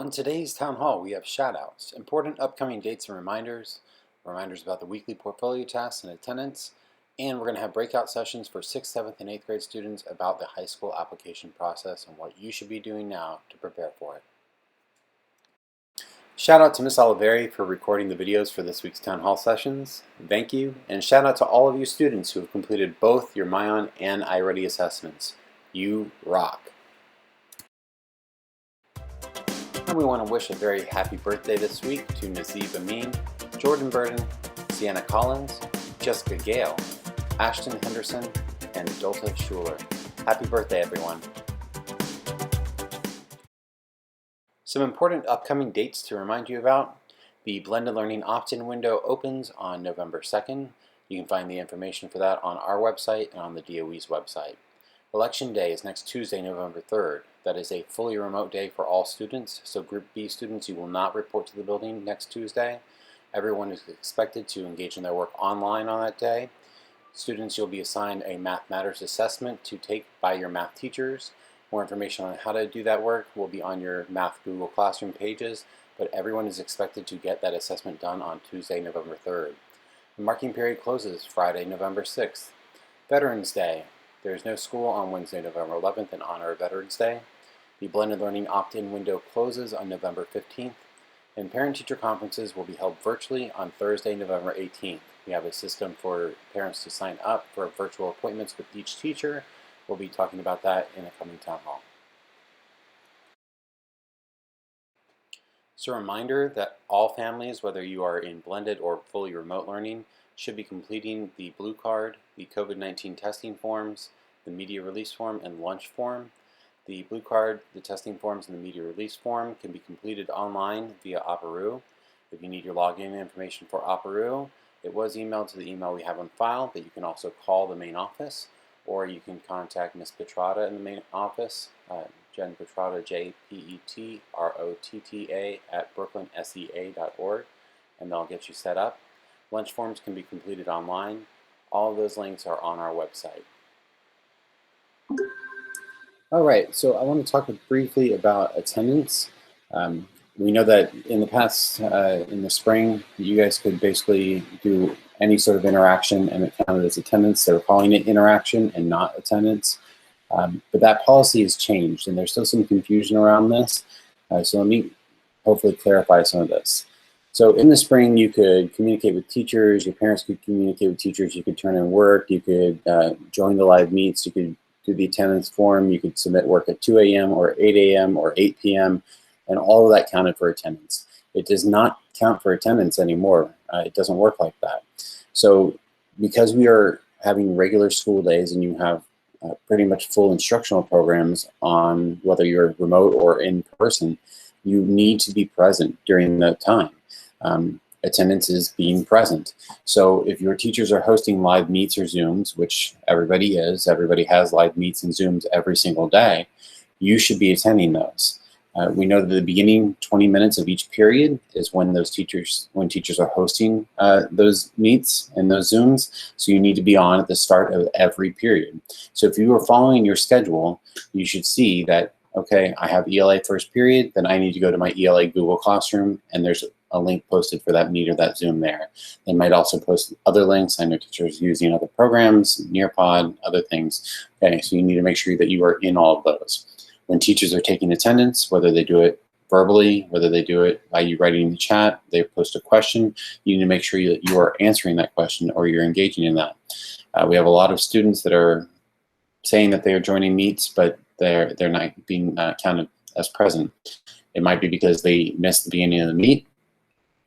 On today's Town Hall, we have shout-outs, important upcoming dates and reminders about the weekly portfolio tasks and attendance, and we're going to have breakout sessions for 6th, 7th, and 8th grade students about the high school application process and what you should be doing now to prepare for it. Shout out to Ms. Oliveri for recording the videos for this week's Town Hall sessions. Thank you, and shout out to all of you students who have completed both your MyOn and iReady assessments. You rock! We want to wish a very happy birthday this week to Nazib Amin, Jordan Burden, Sienna Collins, Jessica Gale, Ashton Henderson, and Dolta Schuler. Happy birthday, everyone. Some important upcoming dates to remind you about. The Blended Learning opt-in window opens on November 2nd. You can find the information for that on our website and on the DOE's website. Election Day is next Tuesday, November 3rd. That is a fully remote day for all students, so Group B students, you will not report to the building next Tuesday. Everyone is expected to engage in their work online on that day. Students, you'll be assigned a Math Matters assessment to take by your math teachers. More information on how to do that work will be on your Math Google Classroom pages, but everyone is expected to get that assessment done on Tuesday, November 3rd. The marking period closes Friday, November 6th. Veterans Day. There is no school on Wednesday, November 11th in honor of Veterans Day. The Blended Learning opt-in window closes on November 15th, and parent-teacher conferences will be held virtually on Thursday, November 18th. We have a system for parents to sign up for virtual appointments with each teacher. We'll be talking about that in a coming town hall. So a reminder that all families, whether you are in blended or fully remote learning, should be completing the Blue Card, the COVID-19 testing forms, the media release form, and lunch form. The Blue Card, the testing forms, and the media release form can be completed online via Operoo. If you need your login information for Operoo, it was emailed to the email we have on file, but you can also call the main office, or you can contact Ms. Petrata in the main office, Jen Petrata, JPETROTTA at brooklynsea.org, and they'll get you set up. Lunch forms can be completed online. All of those links are on our website. All right, so I want to talk briefly about attendance. We know that in the past, in the spring, you guys could basically do any sort of interaction and it counted as attendance. They were calling it interaction and not attendance. But that policy has changed and there's still some confusion around this. So let me hopefully clarify some of this. So in the spring, you could communicate with teachers, your parents could communicate with teachers, you could turn in work, you could join the live meets, you could do the attendance form, you could submit work at 2 a.m. or 8 a.m. or 8 p.m., and all of that counted for attendance. It does not count for attendance anymore. It doesn't work like that. So because we are having regular school days and you have pretty much full instructional programs on whether you're remote or in person, you need to be present during that time. Attendance is being present. So if your teachers are hosting live meets or Zooms, which everybody has live meets and Zooms every single day, you should be attending those. We know that the beginning 20 minutes of each period is when teachers are hosting those meets and those Zooms, so you need to be on at the start of every period. So if you are following your schedule, you should see that, okay, I have ELA first period, then I need to go to my ELA Google Classroom, and there's a link posted for that meet or that Zoom there. They might also post other links. I know teachers using other programs, Nearpod, other things. Okay, so you need to make sure that you are in all of those. When teachers are taking attendance, whether they do it verbally, whether they do it by you writing in the chat, they post a question, you need to make sure that you are answering that question or you're engaging in that. We have a lot of students that are saying that they are joining meets, but they're not being counted as present. It might be because they missed the beginning of the meet.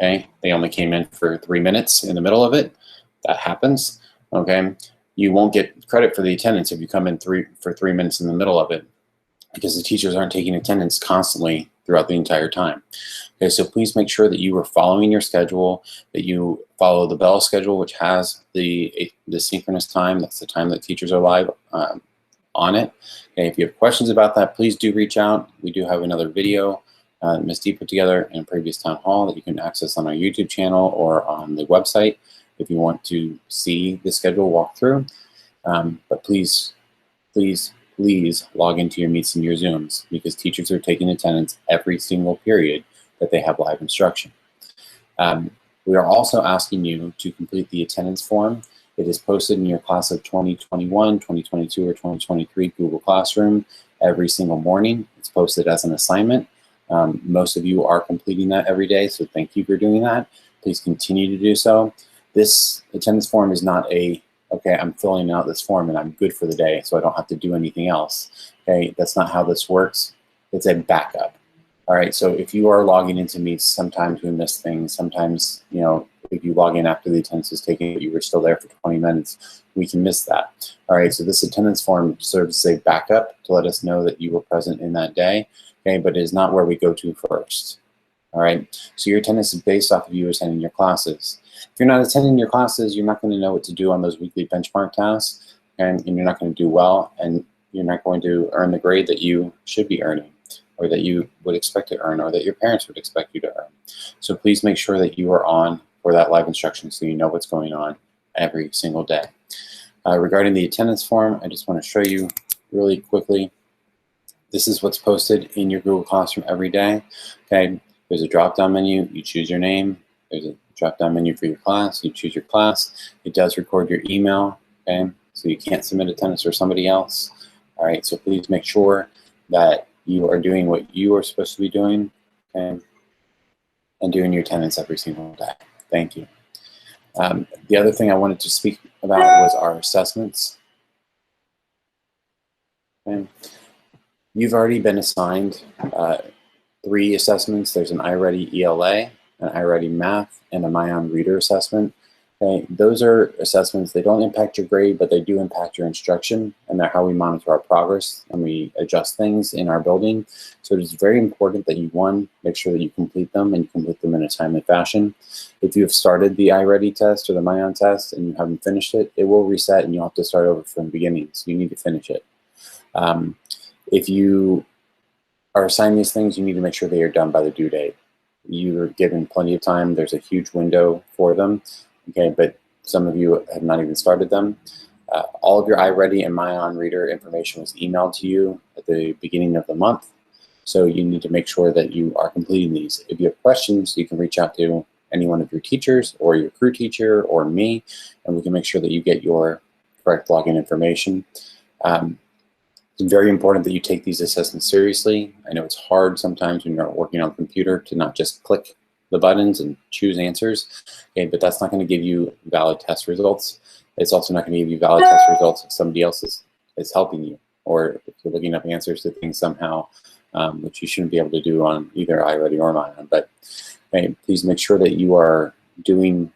Okay, they only came in for 3 minutes in the middle of it. That happens. Okay, you won't get credit for the attendance if you come in for 3 minutes in the middle of it, because the teachers aren't taking attendance constantly throughout the entire time. Okay, so please make sure that you are following your schedule, that you follow the bell schedule, which has the synchronous time. That's the time that teachers are live on it. Okay, if you have questions about that, please do reach out. We do have another video Ms. D put together in a previous town hall that you can access on our YouTube channel or on the website if you want to see the schedule walk through. But please please log into your Meets and your Zooms, because teachers are taking attendance every single period that they have live instruction. We are also asking you to complete the attendance form. It is posted in your class of 2021, 2022, or 2023 Google Classroom every single morning. It's posted as an assignment. Most of you are completing that every day, so thank you for doing that. Please continue to do so. This attendance form is not a, okay, I'm filling out this form and I'm good for the day, so I don't have to do anything else. Okay, that's not how this works. It's a backup. All right, so if you are logging into Meets, sometimes we miss things. Sometimes, you know, if you log in after the attendance is taken, but you were still there for 20 minutes, we can miss that. All right, so this attendance form serves as a backup to let us know that you were present in that day, okay, but it is not where we go to first. All right, so your attendance is based off of you attending your classes. If you're not attending your classes, you're not going to know what to do on those weekly benchmark tasks, and you're not going to do well, and you're not going to earn the grade that you should be earning, or that you would expect to earn, or that your parents would expect you to earn. So please make sure that you are on for that live instruction so you know what's going on every single day. Regarding the attendance form, I just want to show you really quickly. This is what's posted in your Google Classroom every day. Okay, there's a drop-down menu. You choose your name. There's a drop-down menu for your class. You choose your class. It does record your email. Okay, so you can't submit attendance for somebody else. All right, so please make sure that you are doing what you are supposed to be doing, okay, and doing your attendance every single day. Thank you. The other thing I wanted to speak about was our assessments. Okay. You've already been assigned 3 assessments. There's an iReady ELA, an iReady Math, and a MyOn Reader assessment. Okay, those are assessments. They don't impact your grade, but they do impact your instruction, and they're how we monitor our progress and we adjust things in our building. So it is very important that you, one, make sure that you complete them, and you complete them in a timely fashion. If you have started the iReady test or the MyOn test and you haven't finished it, it will reset and you'll have to start over from the beginning, so you need to finish it. If you are assigned these things, you need to make sure they are done by the due date. You're given plenty of time. There's a huge window for them. Okay, but some of you have not even started them. All of your iReady and MyOn Reader information was emailed to you at the beginning of the month, so you need to make sure that you are completing these. If you have questions, you can reach out to any one of your teachers or your crew teacher or me, and we can make sure that you get your correct login information. It's very important that you take these assessments seriously. I know it's hard sometimes when you're working on a computer to not just click the buttons and choose answers, okay, but that's not going to give you valid test results. It's also not going to give you valid test results if somebody else is helping you, or if you're looking up answers to things somehow, which you shouldn't be able to do on either iReady or MyOn. But okay, please make sure that you are doing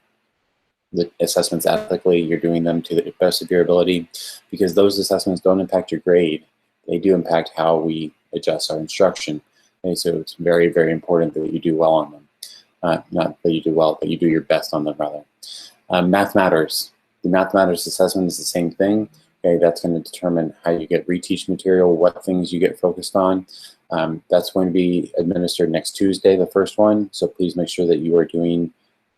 the assessments ethically, you're doing them to the best of your ability, because those assessments don't impact your grade. They do impact how we adjust our instruction. Okay, so it's very, very important that you do well on them. Not that you do well, but you do your best on them, rather. Math Matters. The Math Matters assessment is the same thing. Okay, that's going to determine how you get reteach material, what things you get focused on. That's going to be administered next Tuesday, the first one. So please make sure that you are doing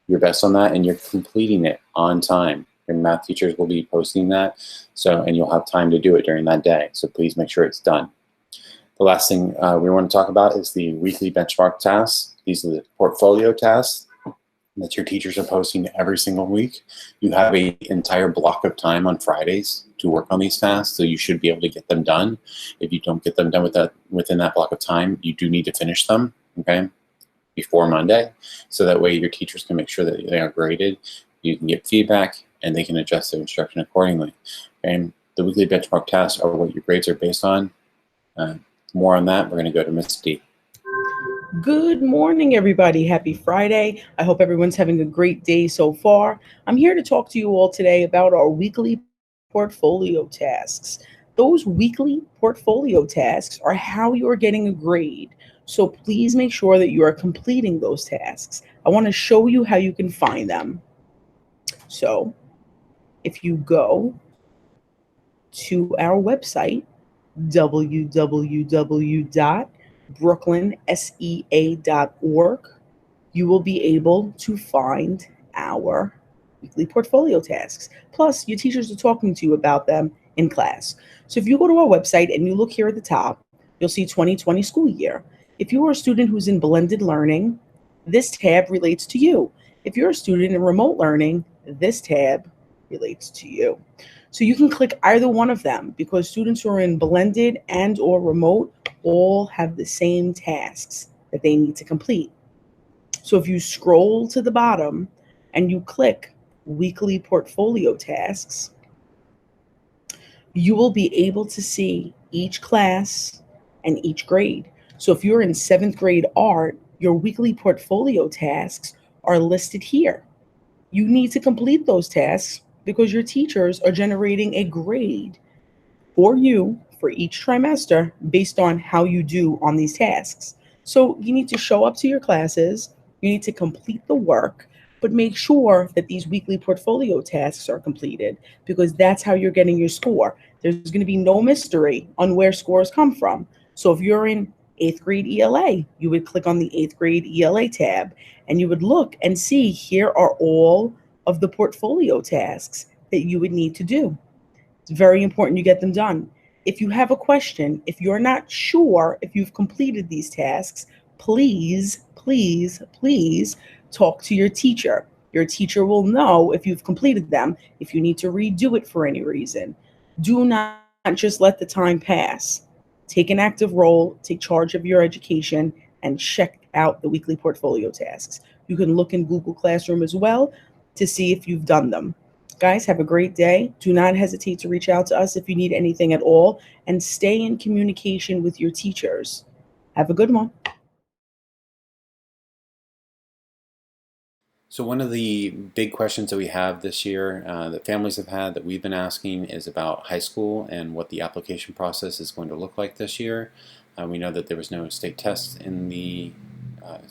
your best on that and you're completing it on time. Your math teachers will be posting that, and you'll have time to do it during that day. So please make sure it's done. The last thing we want to talk about is the weekly benchmark tasks. These are the portfolio tasks that your teachers are posting every single week. You have an entire block of time on Fridays to work on these tasks, so you should be able to get them done. If you don't get them done within that block of time, you do need to finish them, okay, before Monday, so that way your teachers can make sure that they are graded, you can get feedback, and they can adjust their instruction accordingly. And the weekly benchmark tasks are what your grades are based on. More on that, we're going to go to Ms. D. Good morning, everybody. Happy Friday. I hope everyone's having a great day so far. I'm here to talk to you all today about our weekly portfolio tasks. Those weekly portfolio tasks are how you are getting a grade. So please make sure that you are completing those tasks. I want to show you how you can find them. So if you go to our website, www.brooklynsea.org, you will be able to find our weekly portfolio tasks. Plus, your teachers are talking to you about them in class. So if you go to our website and you look here at the top, you'll see 2020 school year. If you are a student who's in blended learning, this tab relates to you. If you're a student in remote learning, this tab relates to you. So you can click either one of them because students who are in blended and or remote all have the same tasks that they need to complete. So if you scroll to the bottom and you click weekly portfolio tasks, you will be able to see each class and each grade. So if you're in seventh grade art, your weekly portfolio tasks are listed here. You need to complete those tasks because your teachers are generating a grade for you for each trimester based on how you do on these tasks. So you need to show up to your classes, you need to complete the work, but make sure that these weekly portfolio tasks are completed because that's how you're getting your score. There's going to be no mystery on where scores come from. So if you're in eighth grade ELA, you would click on the eighth grade ELA tab and you would look and see here are all of the portfolio tasks that you would need to do. It's very important you get them done. If you have a question, if you're not sure if you've completed these tasks, please, please, please talk to your teacher. Your teacher will know if you've completed them, if you need to redo it for any reason. Do not just let the time pass. Take an active role, take charge of your education, and check out the weekly portfolio tasks. You can look in Google Classroom as well to see if you've done them. Guys, have a great day. Do not hesitate to reach out to us if you need anything at all, and stay in communication with your teachers. Have a good one. So one of the big questions that we have this year that families have had that we've been asking is about high school and what the application process is going to look like this year. We know that there was no state test in the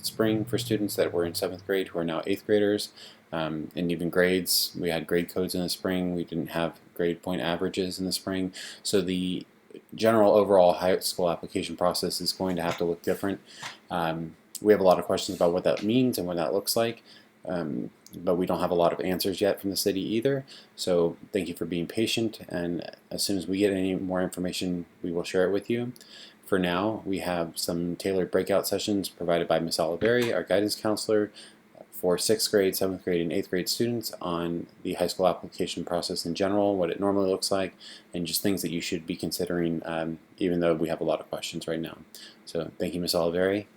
spring for students that were in 7th grade who are now 8th graders. And even grades, we had grade codes in the spring. We didn't have grade point averages in the spring. So the general overall high school application process is going to have to look different. We have a lot of questions about what that means and what that looks like. But we don't have a lot of answers yet from the city either. So thank you for being patient, and as soon as we get any more information, we will share it with you. For now, we have some tailored breakout sessions provided by Ms. Oliveri, our guidance counselor, for 6th grade, 7th grade, and 8th grade students on the high school application process in general, what it normally looks like, and just things that you should be considering, even though we have a lot of questions right now. So thank you, Ms. Oliveri.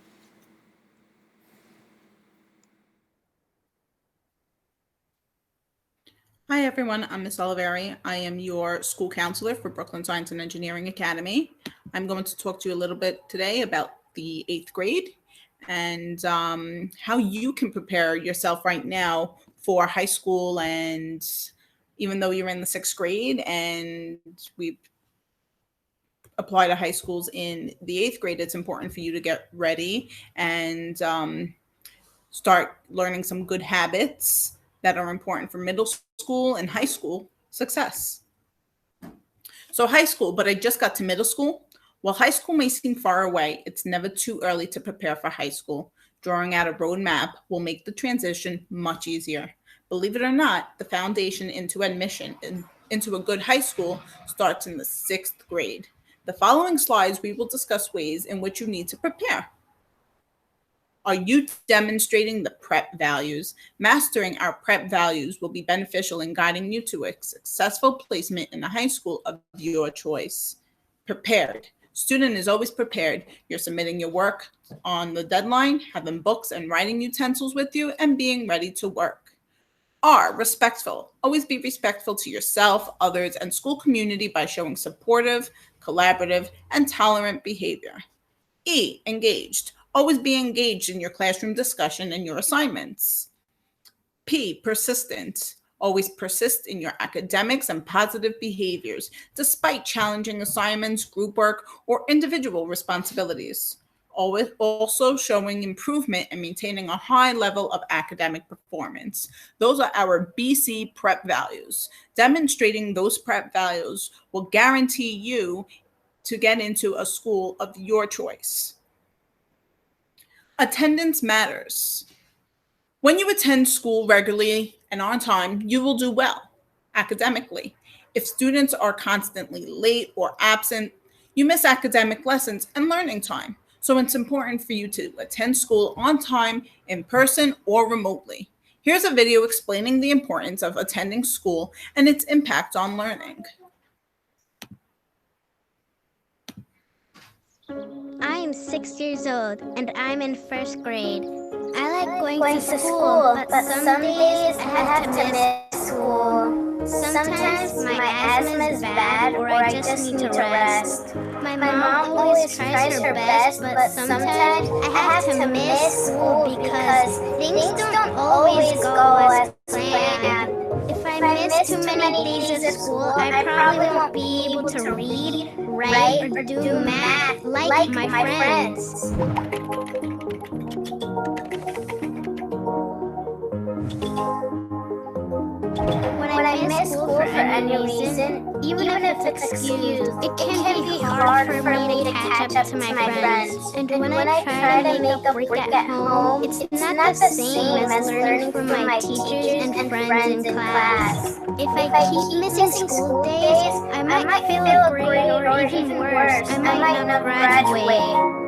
Hi everyone, I'm Ms. Oliveri. I am your school counselor for Brooklyn Science and Engineering Academy. I'm going to talk to you a little bit today about the 8th grade and how you can prepare yourself right now for high school. And even though you're in the 6th grade and we apply to high schools in the 8th grade, it's important for you to get ready and start learning some good habits that are important for middle school and high school success. So high school, but I just got to middle school. While high school may seem far away, it's never too early to prepare for high school. Drawing out a roadmap will make the transition much easier. Believe it or not, the foundation into admission into a good high school starts in the 6th grade. The following slides, we will discuss ways in which you need to prepare. Are you demonstrating the prep values? Mastering our prep values will be beneficial in guiding you to a successful placement in the high school of your choice. Prepared. Student is always prepared. You're submitting your work on the deadline, having books and writing utensils with you, and being ready to work. R, respectful. Always be respectful to yourself, others, and school community by showing supportive, collaborative, and tolerant behavior. E, engaged. Always be engaged in your classroom discussion and your assignments. P, persistent. Always persist in your academics and positive behaviors, despite challenging assignments, group work, or individual responsibilities. Always also showing improvement and maintaining a high level of academic performance. Those are our BC prep values. Demonstrating those prep values will guarantee you to get into a school of your choice. Attendance matters. When you attend school regularly and on time, you will do well academically. If students are constantly late or absent, you miss academic lessons and learning time. So it's important for you to attend school on time, in person, or remotely. Here's a video explaining the importance of attending school and its impact on learning. I am 6 years old and I'm in first grade. I like going to school, but some days I have to miss school. Sometimes my asthma is bad or I just need to rest. My mom always tries her best, but sometimes I have to miss school because things don't always go as planned. If I miss too many days of school, I probably won't be able to read, write, or do math like my friends. When I miss school for any reason, even if it's excused, it can be hard for me to catch up to my friends. And when I try to make up work at home, it's not the same as learning from my teachers and friends in class. If I keep missing school days, I might fail a grade or even worse, I might not graduate.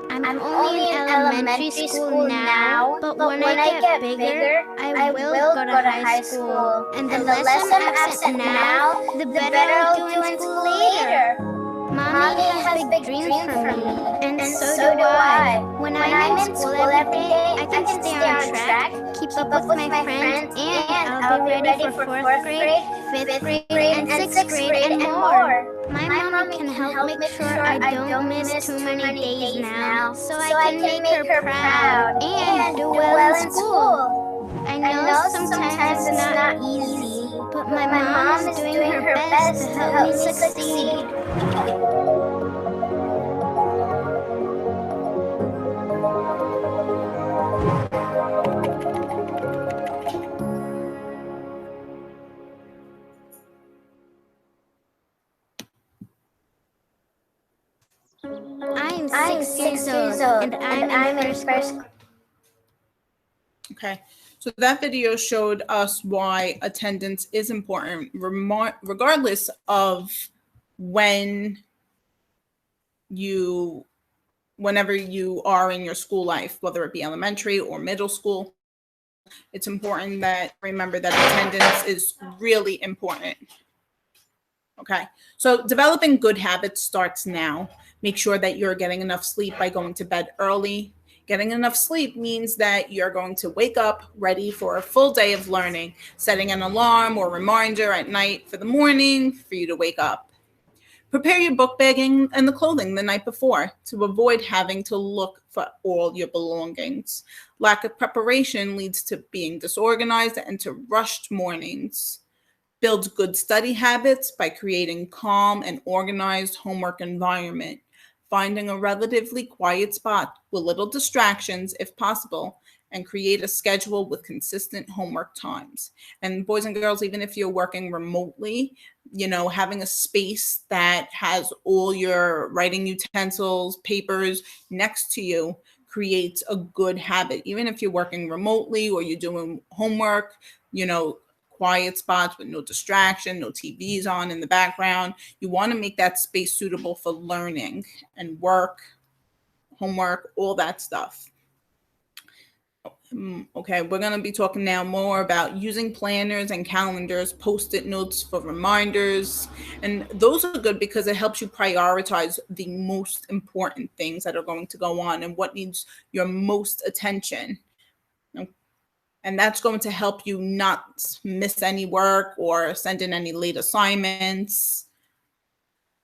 I'm only in elementary school now, but when I get bigger, I will go to high school. And the less I'm absent now, the better I'll do in school later. Mommy has big dreams for me, and so do I. When I'm in school every day, I can stay on track, keep up with my friends, and I'll be ready for 4th grade, 5th grade, and 6th grade, and more. My mommy can help make sure I don't miss too many days now, so I can make her proud and do well in school. I know sometimes it's not easy, but my mom is doing her best to help me succeed. I'm 6 years old, and I'm in first. Okay, so that video showed us why attendance is important, regardless of whenever you are in your school life, whether it be elementary or middle school. It's important that remember that attendance is really important. Okay, so developing good habits starts now. Make sure that you're getting enough sleep by going to bed early. Getting enough sleep means that you're going to wake up ready for a full day of learning, setting an alarm or reminder at night for the morning for you to wake up. Prepare your book bag and the clothing the night before to avoid having to look for all your belongings. Lack of preparation leads to being disorganized and to rushed mornings. Build good study habits by creating calm and organized homework environment. Finding a relatively quiet spot with little distractions if possible, and create a schedule with consistent homework times. And boys and girls, even if you're working remotely, having a space that has all your writing utensils, papers next to you creates a good habit. Even if you're working remotely or you're doing homework, quiet spots with no distraction, no TVs on in the background. You want to make that space suitable for learning and work, homework, all that stuff. Okay, we're going to be talking now more about using planners and calendars, post-it notes for reminders. And those are good because it helps you prioritize the most important things that are going to go on and what needs your most attention. And that's going to help you not miss any work or send in any late assignments.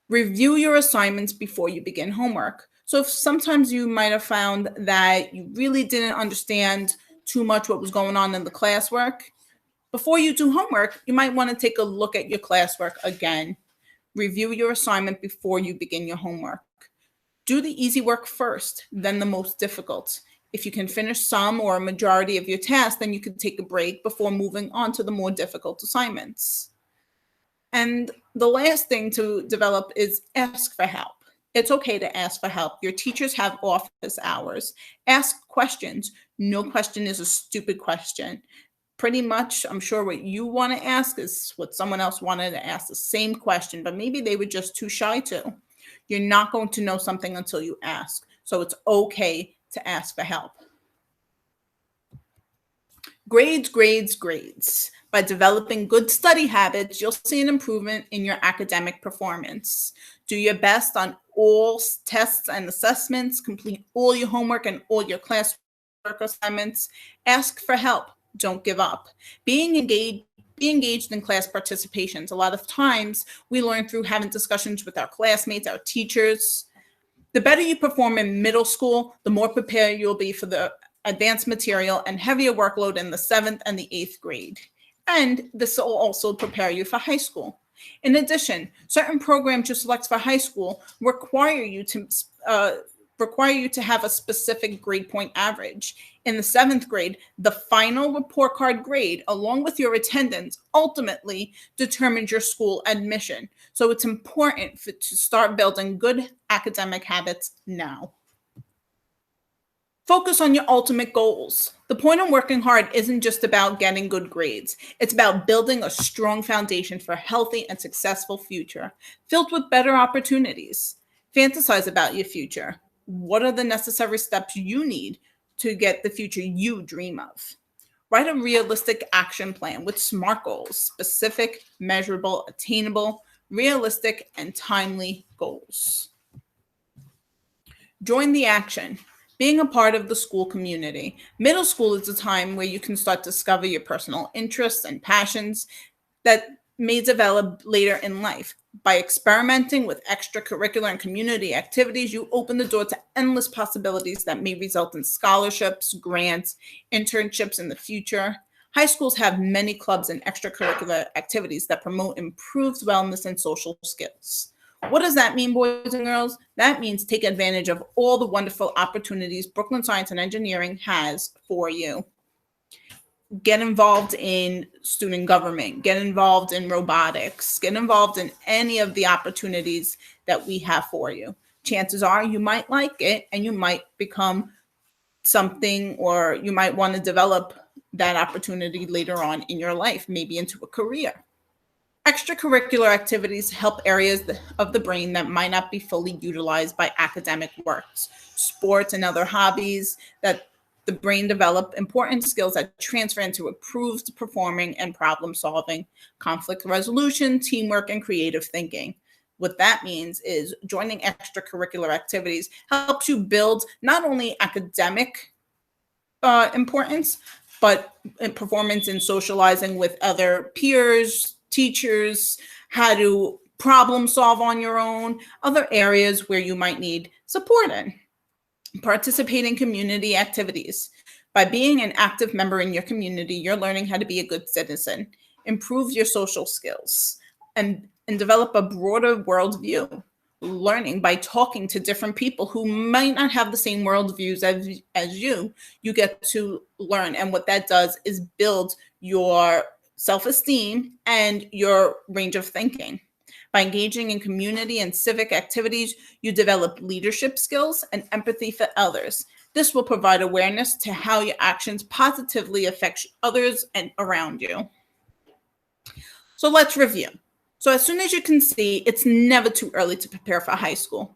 Review your assignments before you begin homework. So if sometimes you might have found that you really didn't understand too much what was going on in the classwork, before you do homework, you might want to take a look at your classwork again. Review your assignment before you begin your homework. Do the easy work first, then the most difficult. If you can finish some or a majority of your tasks, then you can take a break before moving on to the more difficult assignments. And the last thing to develop is ask for help. It's okay to ask for help. Your teachers have office hours. Ask questions. No question is a stupid question. Pretty much, I'm sure what you want to ask is what someone else wanted to ask the same question, but maybe they were just too shy to. You're not going to know something until you ask. So it's okay to ask for help. Grades, grades, grades. By developing good study habits, you'll see an improvement in your academic performance. Do your best on all tests and assessments, complete all your homework and all your classwork assignments. Ask for help. Don't give up. Be engaged in class participations. A lot of times we learn through having discussions with our classmates, our teachers. The better you perform in middle school, the more prepared you'll be for the advanced material and heavier workload in the 7th and the 8th grade. And this will also prepare you for high school. In addition, certain programs you select for high school require you to have a specific grade point average. In the 7th grade, the final report card grade, along with your attendance, ultimately determines your school admission. So it's important to start building good academic habits now. Focus on your ultimate goals. The point of working hard isn't just about getting good grades. It's about building a strong foundation for a healthy and successful future, filled with better opportunities. Fantasize about your future. What are the necessary steps you need to get the future you dream of? Write a realistic action plan with SMART goals, specific, measurable, attainable, realistic, and timely goals. Join the action. Being a part of the school community. Middle school is a time where you can start to discover your personal interests and passions that may develop later in life. By experimenting with extracurricular and community activities, you open the door to endless possibilities that may result in scholarships, grants, internships in the future. High schools have many clubs and extracurricular activities that promote improved wellness and social skills. What does that mean, boys and girls? That means take advantage of all the wonderful opportunities Brooklyn Science and Engineering has for you. Get involved in student government, get involved in robotics, get involved in any of the opportunities that we have for you. Chances are you might like it and you might become something, or you might want to develop that opportunity later on in your life, maybe into a career. Extracurricular activities help areas of the brain that might not be fully utilized by academic works. Sports and other hobbies that the brain develop important skills that transfer into improved performing and problem solving, conflict resolution, teamwork, and creative thinking. What that means is joining extracurricular activities helps you build not only academic importance, but performance in socializing with other peers, teachers, how to problem solve on your own, other areas where you might need support in. Participate in community activities. By being an active member in your community, you're learning how to be a good citizen, improve your social skills, and develop a broader worldview. Learning by talking to different people who might not have the same worldviews as you get to learn. And what that does is build your self-esteem and your range of thinking. By engaging in community and civic activities, you develop leadership skills and empathy for others. This will provide awareness to how your actions positively affect others and around you. So let's review. So as soon as you can see, it's never too early to prepare for high school.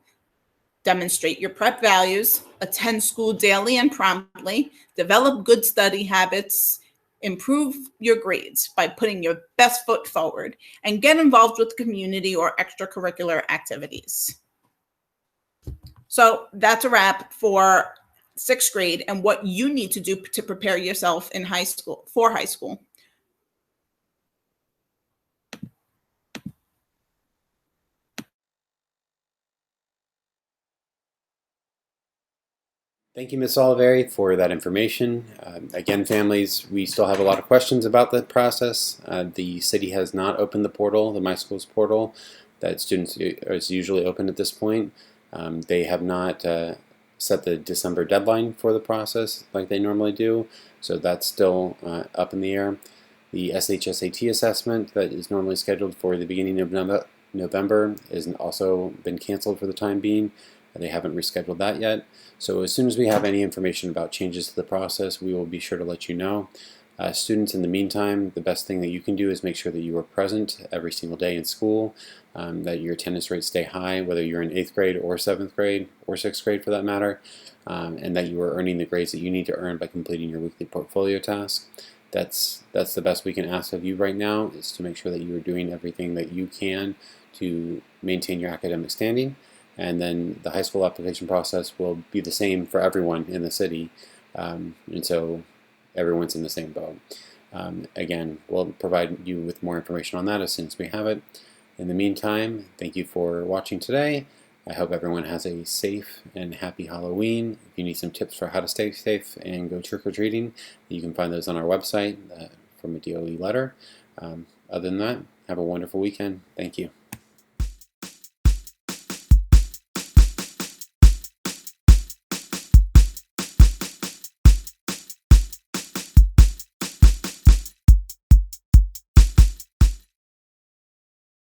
Demonstrate your prep values, attend school daily and promptly, develop good study habits, improve your grades by putting your best foot forward, and get involved with community or extracurricular activities. So that's a wrap for 6th grade and what you need to do to prepare yourself in high school, for high school. Thank you, Ms. Oliveri, for that information. Again, families, we still have a lot of questions about the process. The city has not opened the portal, the My Schools portal, that students is usually open at this point. They have not set the December deadline for the process like they normally do, so that's still up in the air. The SHSAT assessment that is normally scheduled for the beginning of November has also been canceled for the time being. They haven't rescheduled that yet. So as soon as we have any information about changes to the process, we will be sure to let you know. Students, in the meantime, the best thing that you can do is make sure that you are present every single day in school, that your attendance rates stay high, whether you're in 8th grade or 7th grade or 6th grade for that matter, and that you are earning the grades that you need to earn by completing your weekly portfolio task. That's the best we can ask of you right now, is to make sure that you are doing everything that you can to maintain your academic standing. And then the high school application process will be the same for everyone in the city, and so everyone's in the same boat. Again, we'll provide you with more information on that as soon as we have it. In the meantime, thank you for watching today. I hope everyone has a safe and happy Halloween. If you need some tips for how to stay safe and go trick-or-treating, you can find those on our website from a DOE letter. Other than that, have a wonderful weekend. Thank you.